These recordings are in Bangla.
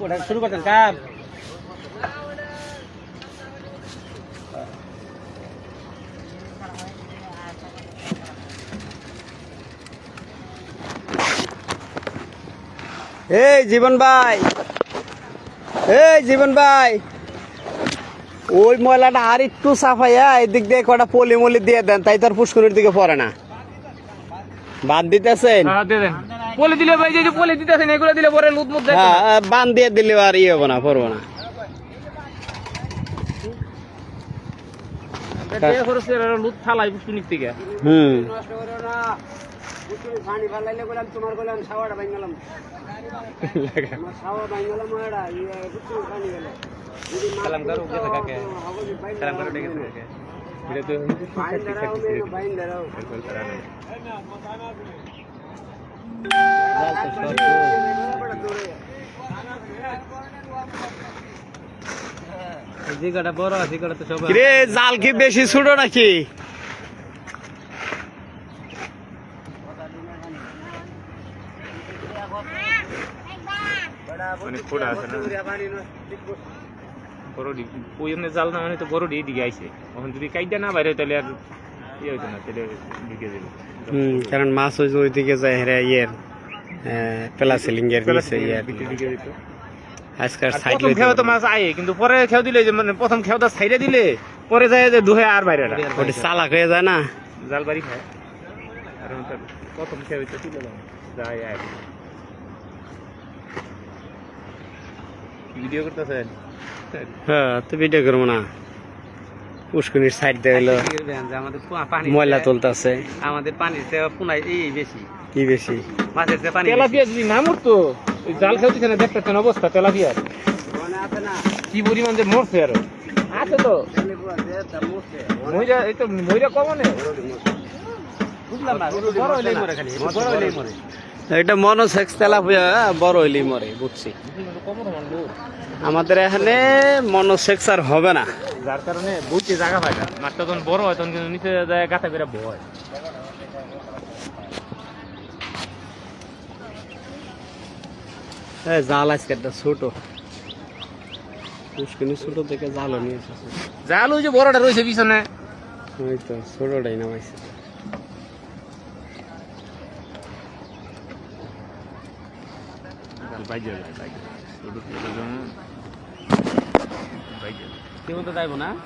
ওটা শুরু করতেন কাজ এই জীবন ভাই, এই জীবন ভাই, ওই ময়লাটা আর একটু সাফাইয়া এদিক দিয়ে কটা পলি মলি দিয়ে দেন, তাই তোর পুষ্করির দিকে পড়ে না। বাদ দিতেছেন? পলি দিলে ভাই, যে পলি দিতেছেন এগুলো দিলে পরে লুট মুট যায়। হ্যাঁ, বান দিয়ে দিলে আর ইয়ে হবো না, পড়বো না। লুট ফালাই পুষ্করির থেকে। জাল কি বেশি ছোট নাকি? জাল না মানে তো বড় দিকে আইছে, এখন যদি কাইটা না বাইরে তাহলে আর ইয়ে হইতো না, তাহলে ঢুকে যাবে। কারণ মাছ ওইদিকে যায় হেরা ইয়ের প্লাসিলিং এর নিচে ঢুকে যেত। আজকাল সাইড প্রথম খেও তো মাছ আয়ে, কিন্তু পরে খেও দিলে যে মানে প্রথম খেওটা সাইডে দিলে পরে যায় যে দুহে আর বাইরে ওটা চালাক হয়ে যায় না, জাল বাড়ি খায়। আর প্রথম খেও তো তুলে যায় আয়। ভিডিও করতেছেন? হ্যাঁ, তো ভিডিও করবো না। পুষ্করির সাইড দিয়ে হলো আমাদের পানি ময়লা তুলতেছে। আমাদের পানির পুনাই এই বেশি, কি বেশি? মাছের যে পানি। তেলাপিয়া যদি না মরতো, ওই জাল খেলতেছে না, দেখতেছেন অবস্থা তেলাপিয়ার কি পরিমাণ যে মরছে। আরো আছে তো মহিলা, এই তো মহিলা কমনে বুঝলাম না, বড় হইলেই মরে, খালি বড় হইলেই মরে। এটা মনোসেক্স তেলাপিয়া বড় হইলেই মরে, বুঝছি। আমাদের এখানে মনোসেক্স আর হবে না, যার কারণে বইতে জায়গা পায় না। মাছটা যখন বড় হয় তখন কিন্তু নিচে যায় গাথা করে ভয়। জাল আজকে একটা ছোট পুষ্করি, ছোট থেকে জালও নিয়ে এসেছে। জাল ওই যে বড়টা রয়েছে পিছনে, ওই তো ছোটটাই নামাইছে।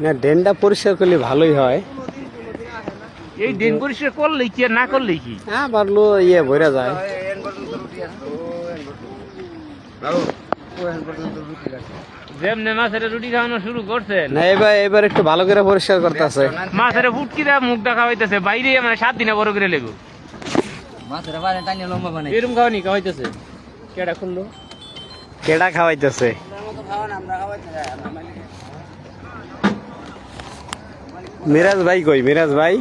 না, ড্রেনটা পরিষ্কার করলে ভালোই হয়। এই ড্রেন পরিষ্কার করলে কি আর না করলে কি? হ্যাঁ, পারলো ইয়ে ভরা যায়। যেমনে মাছের রুটি খাওয়ানো শুরু করছেন না, এবার একটু ভালো করে পরিষ্কার করতেছে। মাছের ফুটকি দেওয়া মুখ দেখা হইতেছে বাইরে, মানে 7 দিনে বড় করে লেগু এরকম খাওয়ানি খাওয়াইতেছে। কেডা খুললো? কেডা খাওয়াইতেছে? মিরাজ ভাই কই? মিরাজ ভাই